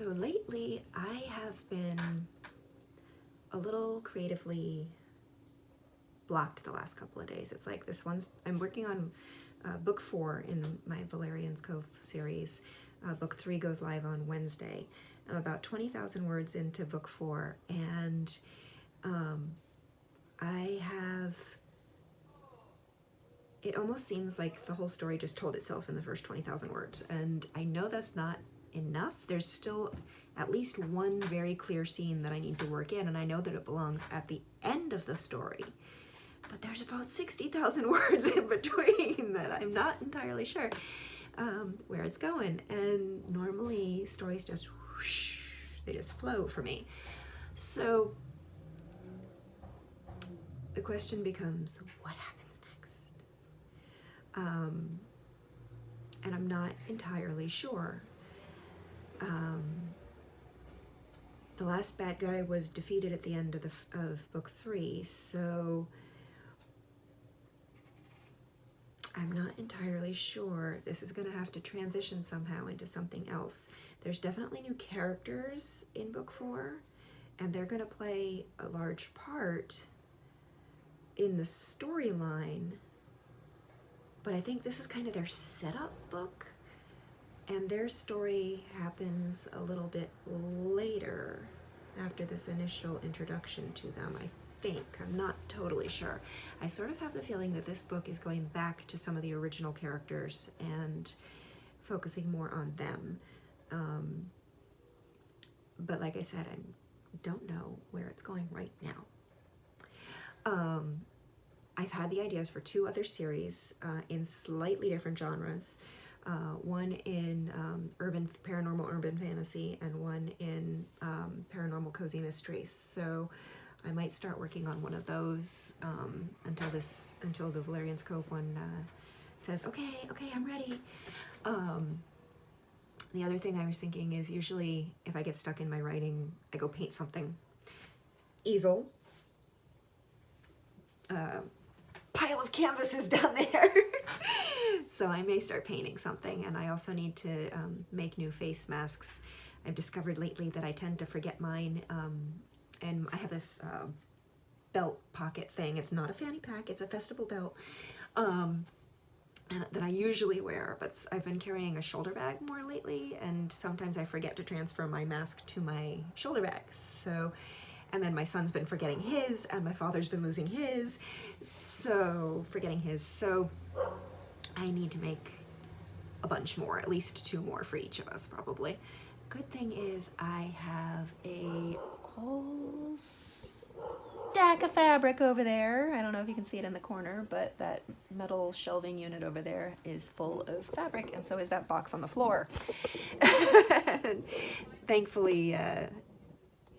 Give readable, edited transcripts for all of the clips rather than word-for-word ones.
So lately I have been a little creatively blocked the last couple of days. It's like this one's, I'm working on book 4 in my Valerian's Cove series. Book 3 goes live on Wednesday. I'm about 20,000 words into book 4, and it almost seems like the whole story just told itself in the first 20,000 words, and I know that's not enough. There's still at least one very clear scene that I need to work in, and I know that it belongs at the end of the story, but there's about 60,000 words in between that I'm not entirely sure where it's going. And normally stories just whoosh, they just flow for me. So the question becomes, what happens next? And I'm not entirely sure. The last bad guy was defeated at the end of book 3, so I'm not entirely sure. This is going to have to transition somehow into something else. There's definitely new characters in book 4, and they're going to play a large part in the storyline, but I think this is kind of their setup book, and their story happens a little bit later after this initial introduction to them, I think. I'm not totally sure. I sort of have the feeling that this book is going back to some of the original characters and focusing more on them. But like I said, I don't know where it's going right now. I've had the ideas for 2 other series in slightly different genres. One in paranormal urban fantasy, and one in paranormal cozy mysteries. So I might start working on one of those until the Valerian's Cove one says, okay, I'm ready. The other thing I was thinking is, usually if I get stuck in my writing, I go paint something. Easel. Pile of canvases down there. So I may start painting something, and I also need to make new face masks. I've discovered lately that I tend to forget mine, and I have this belt pocket thing. It's not a fanny pack, it's a festival belt, and that I usually wear, but I've been carrying a shoulder bag more lately, and sometimes I forget to transfer my mask to my shoulder bag. So, and then my son's been forgetting his, and my father's been losing his, so I need to make a bunch more, at least 2 more for each of us, probably. Good thing is I have a whole stack of fabric over there. I don't know if you can see it in the corner, but that metal shelving unit over there is full of fabric, and so is that box on the floor. Thankfully,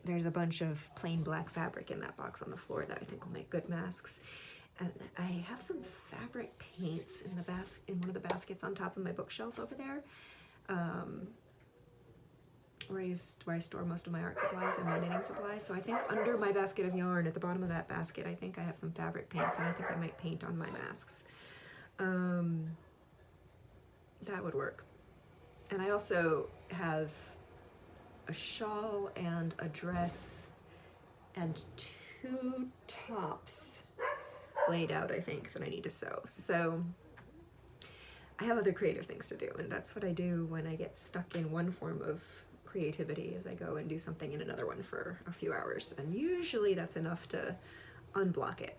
there's a bunch of plain black fabric in that box on the floor that I think will make good masks. And I have some fabric paints in one of the baskets on top of my bookshelf over there, where I store most of my art supplies and my knitting supplies. So I think under my basket of yarn, at the bottom of that basket, I think I have some fabric paints, and I think I might paint on my masks. That would work. And I also have a shawl and a dress and 2 tops laid out, I think, that I need to sew. So I have other creative things to do, and that's what I do when I get stuck in one form of creativity, is I go and do something in another one for a few hours, and usually that's enough to unblock it.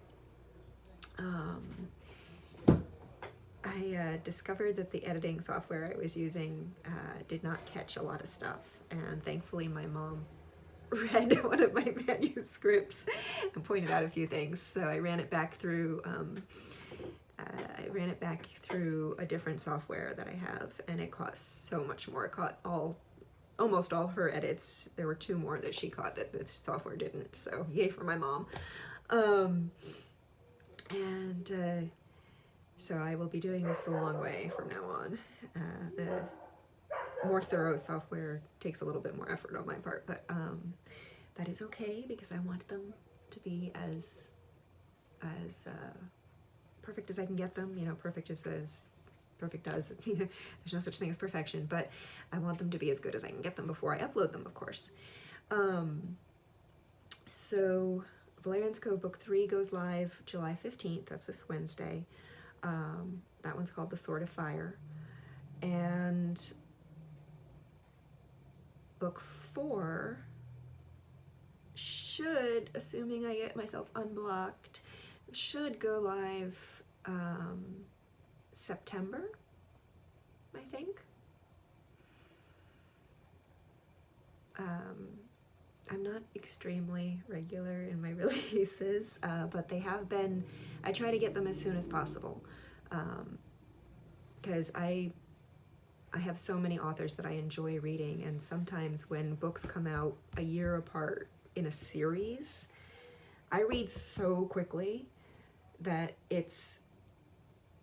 I discovered that the editing software I was using did not catch a lot of stuff, and thankfully my mom read one of my manuscripts and pointed out a few things. So I ran it back through a different software that I have, and it caught so much more. It caught almost all her edits. There were 2 more that she caught that the software didn't, so yay for my mom. So I will be doing this the long way from now on. The more thorough software takes a little bit more effort on my part, but that is okay, because I want them to be as perfect as I can get them. You know, perfect is as perfect does. You know, there's no such thing as perfection, but I want them to be as good as I can get them before I upload them, of course. So Valerian's Cove Book 3 goes live July 15th. That's this Wednesday. That one's called The Sword of Fire. And Book 4 should, assuming I get myself unblocked, should go live September, I think. I'm not extremely regular in my releases, but they have been, I try to get them as soon as possible, because I have so many authors that I enjoy reading, and sometimes when books come out a year apart in a series, I read so quickly that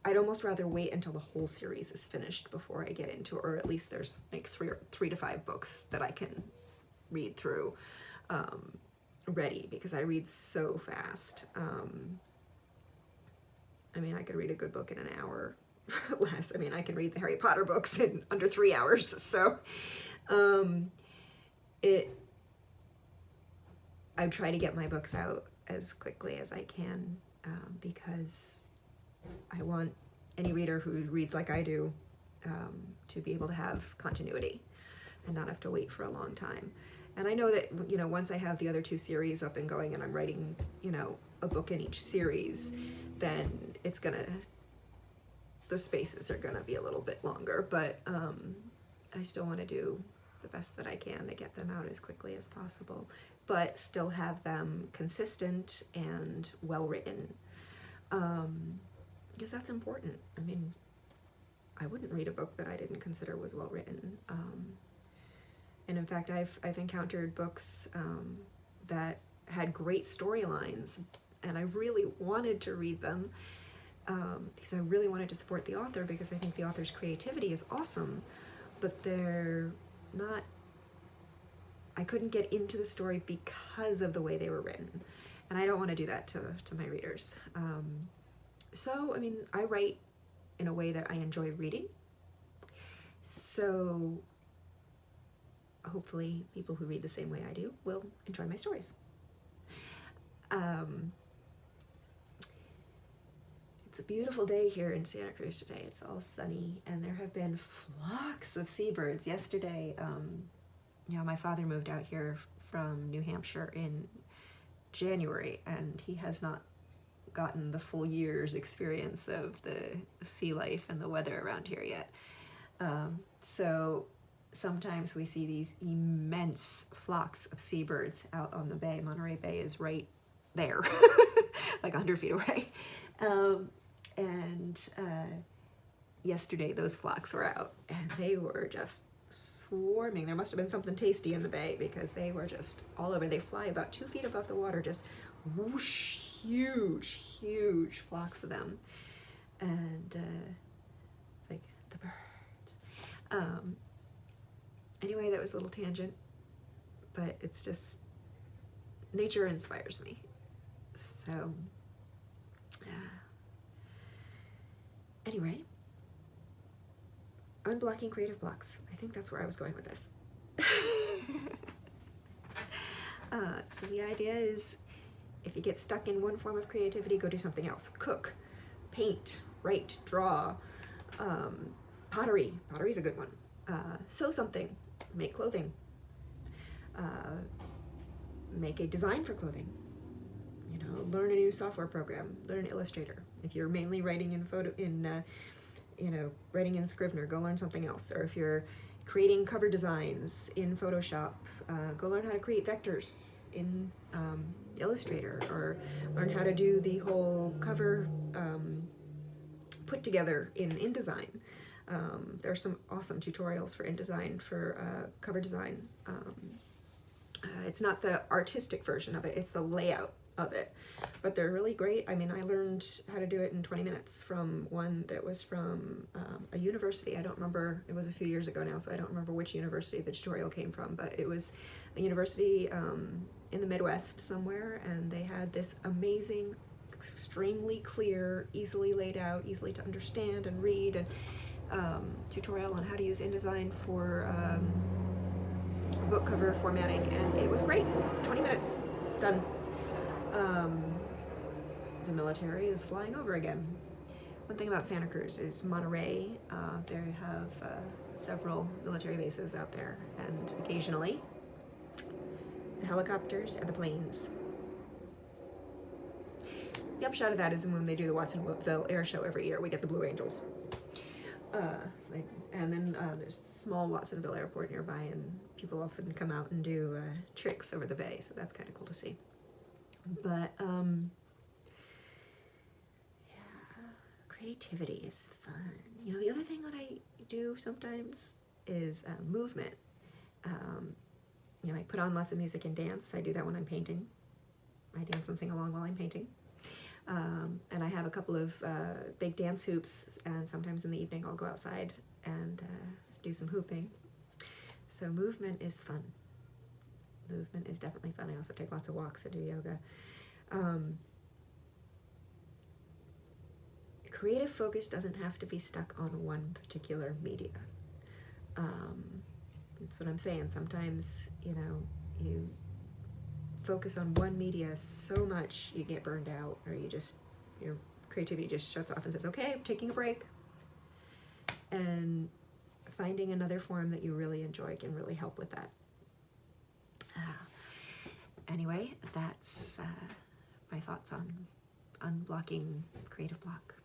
I'd almost rather wait until the whole series is finished before I get into it, or at least there's like three to five books that I can read through ready, because I read so fast. I mean, I could read a good book in an hour less. I mean, I can read the Harry Potter books in under 3 hours. So I try to get my books out as quickly as I can, because I want any reader who reads like I do to be able to have continuity and not have to wait for a long time. And I know that, you know, once I have the other 2 series up and going and I'm writing, you know, a book in each series, then it's gonna, the spaces are gonna be a little bit longer, but I still want to do the best that I can to get them out as quickly as possible, but still have them consistent and well written, because that's important. I mean, I wouldn't read a book that I didn't consider was well written. And in fact, I've encountered books that had great storylines, and I really wanted to read them because I really wanted to support the author, because I think the author's creativity is awesome, but they're not, I couldn't get into the story because of the way they were written, and I don't want to do that to my readers. So, I mean, I write in a way that I enjoy reading, so hopefully people who read the same way I do will enjoy my stories. It's a beautiful day here in Santa Cruz today. It's all sunny, and there have been flocks of seabirds. Yesterday, you know, my father moved out here from New Hampshire in January, and he has not gotten the full year's experience of the sea life and the weather around here yet. So sometimes we see these immense flocks of seabirds out on the bay. Monterey Bay is right there, like 100 feet away. Yesterday those flocks were out, and they were just swarming. There must have been something tasty in the bay, because they were just all over. They fly about 2 feet above the water, just whoosh, huge flocks of them. And it's like the birds. Anyway, that was a little tangent, but it's just, nature inspires me. So, anyway, unblocking creative blocks. I think that's where I was going with this. So the idea is, if you get stuck in one form of creativity, go do something else. Cook, paint, write, draw, pottery. Pottery's a good one. Sew something, make clothing, make a design for clothing. You know, learn a new software program, learn Illustrator. If you're mainly writing in writing in Scrivener, go learn something else. Or if you're creating cover designs in Photoshop, go learn how to create vectors in Illustrator, or learn how to do the whole cover put together in InDesign. There are some awesome tutorials for InDesign for cover design. It's not the artistic version of it, it's the layout of it, but they're really great. I mean, I learned how to do it in 20 minutes from one that was from a university. I don't remember, it was a few years ago now, so I don't remember which university the tutorial came from, but it was a university in the Midwest somewhere, and they had this amazing, extremely clear, easily laid out, easily to understand and read, and tutorial on how to use InDesign for book cover formatting, and it was great. 20 minutes, done. The military is flying over again. One thing about Santa Cruz is Monterey. They have several military bases out there, and occasionally the helicopters and the planes. The upshot of that is when they do the Watsonville Air Show every year, we get the Blue Angels. And then there's a small Watsonville airport nearby, and people often come out and do tricks over the bay, so that's kind of cool to see. But yeah, creativity is fun. You know, the other thing that I do sometimes is movement. You know, I put on lots of music and dance. I do that when I'm painting. I dance and sing along while I'm painting. And I have a couple of big dance hoops, and sometimes in the evening I'll go outside and do some hooping. So movement is fun. Movement is definitely fun. I also take lots of walks. I do yoga. Creative focus doesn't have to be stuck on one particular media. That's what I'm saying. Sometimes, you know, you focus on one media so much you get burned out, or your creativity just shuts off and says, okay, I'm taking a break. And finding another form that you really enjoy can really help with that. Anyway, that's my thoughts on unblocking creative block.